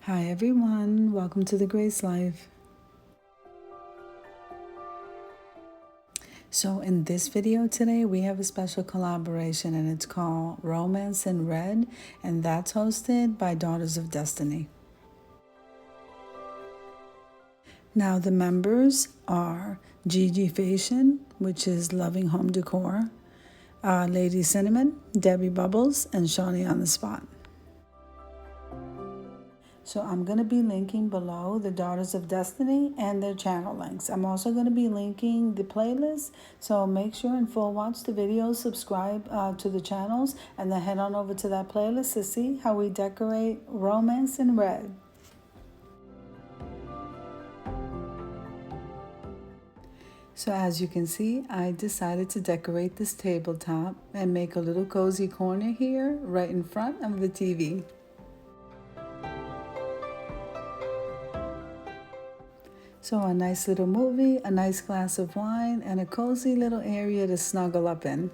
Hi everyone, welcome to the Grace Life. So in this video today, we have a special collaboration and it's called Romance in Red, and that's hosted by Daughters of Destiny. Now the members are Gigi Fashion, which is Loving Home Decor, Lady Cinnamon, Debbie Bubbles, and Shawnee on the Spot. So I'm going to be linking below the Daughters of Destiny and their channel links. I'm also going to be linking the playlist. So make sure and full watch the videos, subscribe to the channels, and then head on over to that playlist to see how we decorate Romance in Red. So as you can see, I decided to decorate this tabletop and make a little cozy corner here right in front of the TV. So a nice little movie, a nice glass of wine, and a cozy little area to snuggle up in.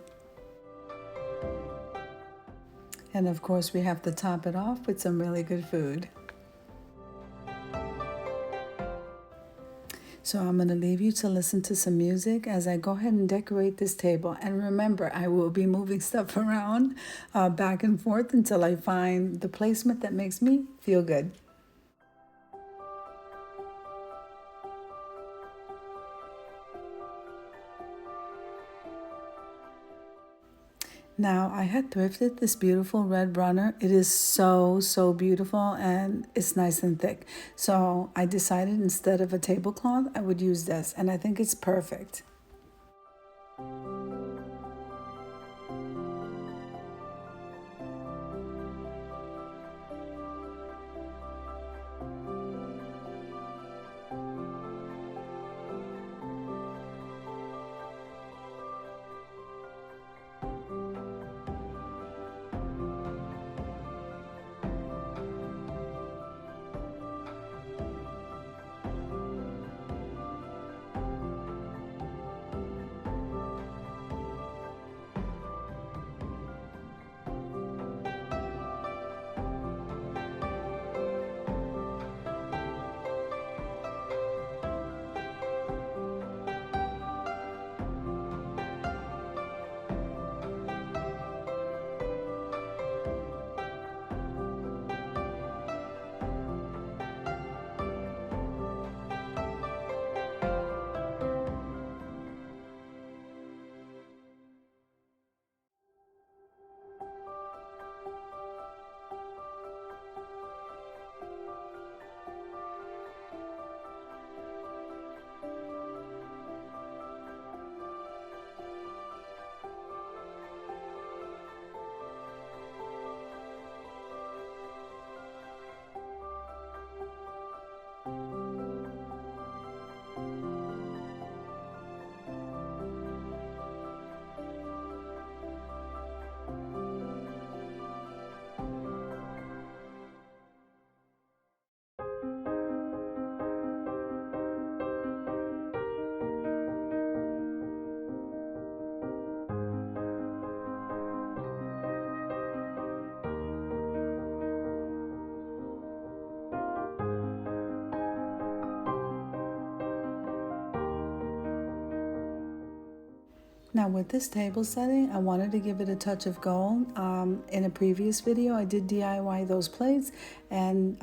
And of course, we have to top it off with some really good food. So I'm going to leave you to listen to some music as I go ahead and decorate this table. And remember, I will be moving stuff around back and forth until I find the placement that makes me feel good. Now, I had thrifted this beautiful red runner. It is so beautiful and it's nice and thick. So I decided instead of a tablecloth, I would use this, and I think it's perfect. Now with this table setting, I wanted to give it a touch of gold. In a previous video, I did DIY those plates and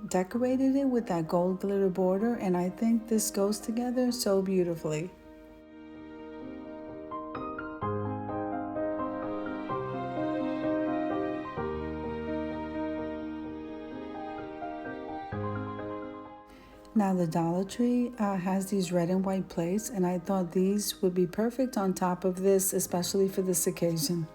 decorated it with that gold glitter border, and I think this goes together so beautifully. Now the Dollar Tree has these red and white plates, and I thought these would be perfect on top of this, especially for this occasion.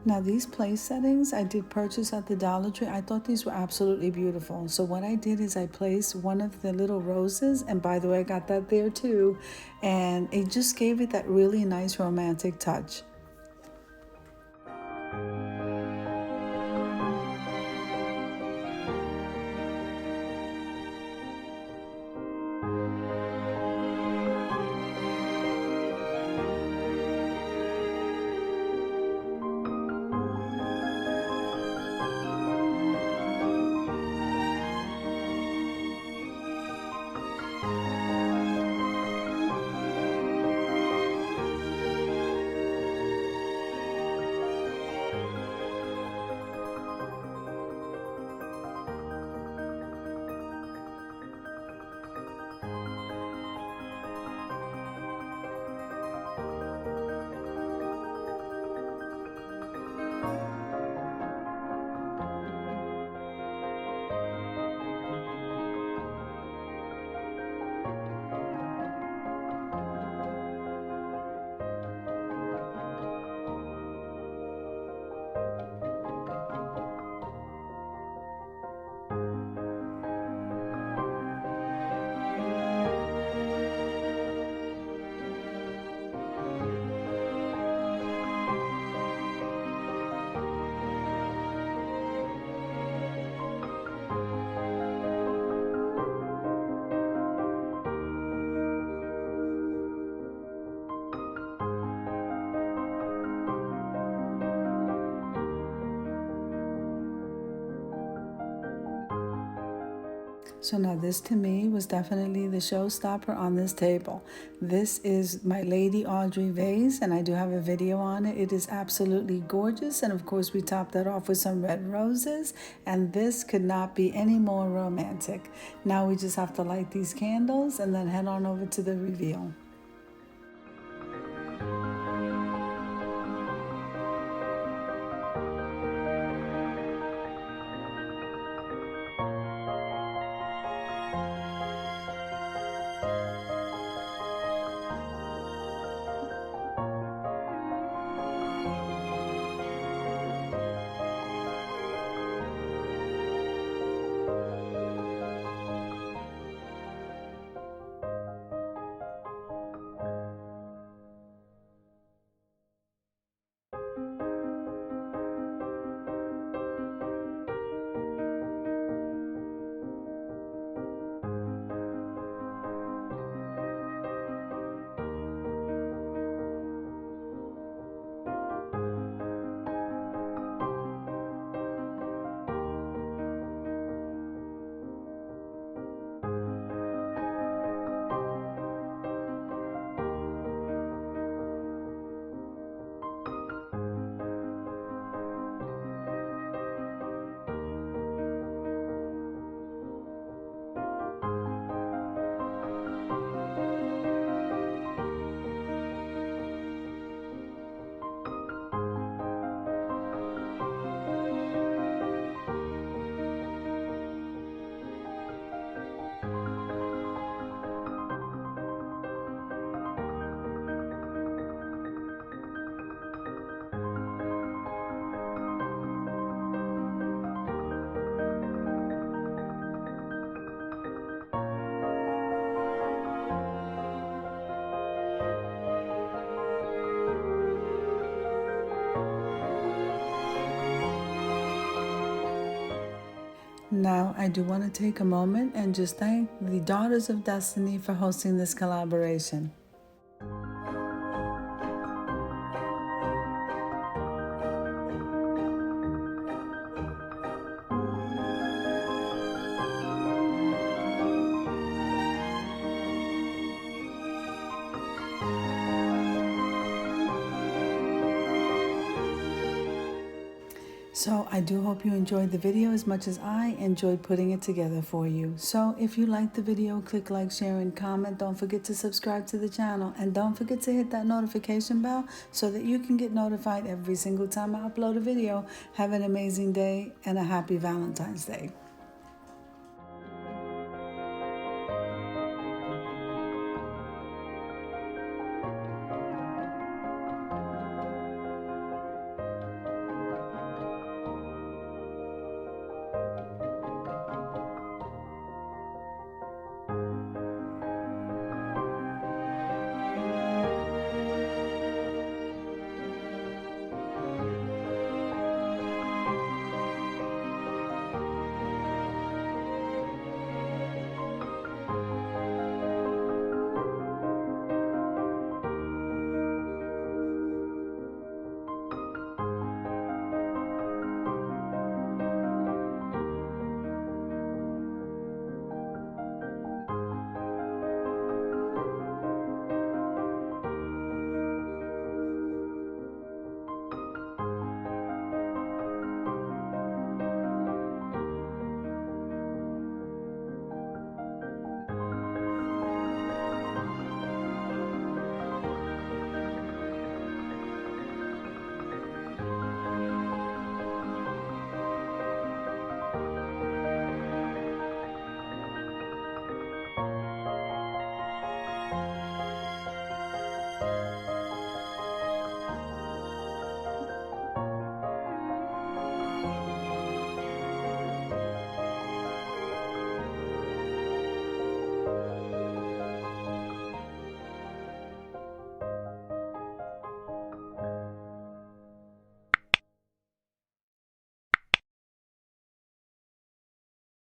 Now these place settings I did purchase at the Dollar Tree. I thought these were absolutely beautiful. So what I did is I placed one of the little roses, and by the way, I got that there too, and it just gave it that really nice romantic touch. So now this to me was definitely the showstopper on this table. This is my Lady Audrey vase, and I do have a video on it. It is absolutely gorgeous, and of course we topped that off with some red roses, and this could not be any more romantic. Now we just have to light these candles and then head on over to the reveal. Now, I do want to take a moment and just thank the Daughters of Destiny for hosting this collaboration. So I do hope you enjoyed the video as much as I enjoyed putting it together for you. So if you liked the video, click like, share, and comment. Don't forget to subscribe to the channel. And don't forget to hit that notification bell so that you can get notified every single time I upload a video. Have an amazing day and a happy Valentine's Day.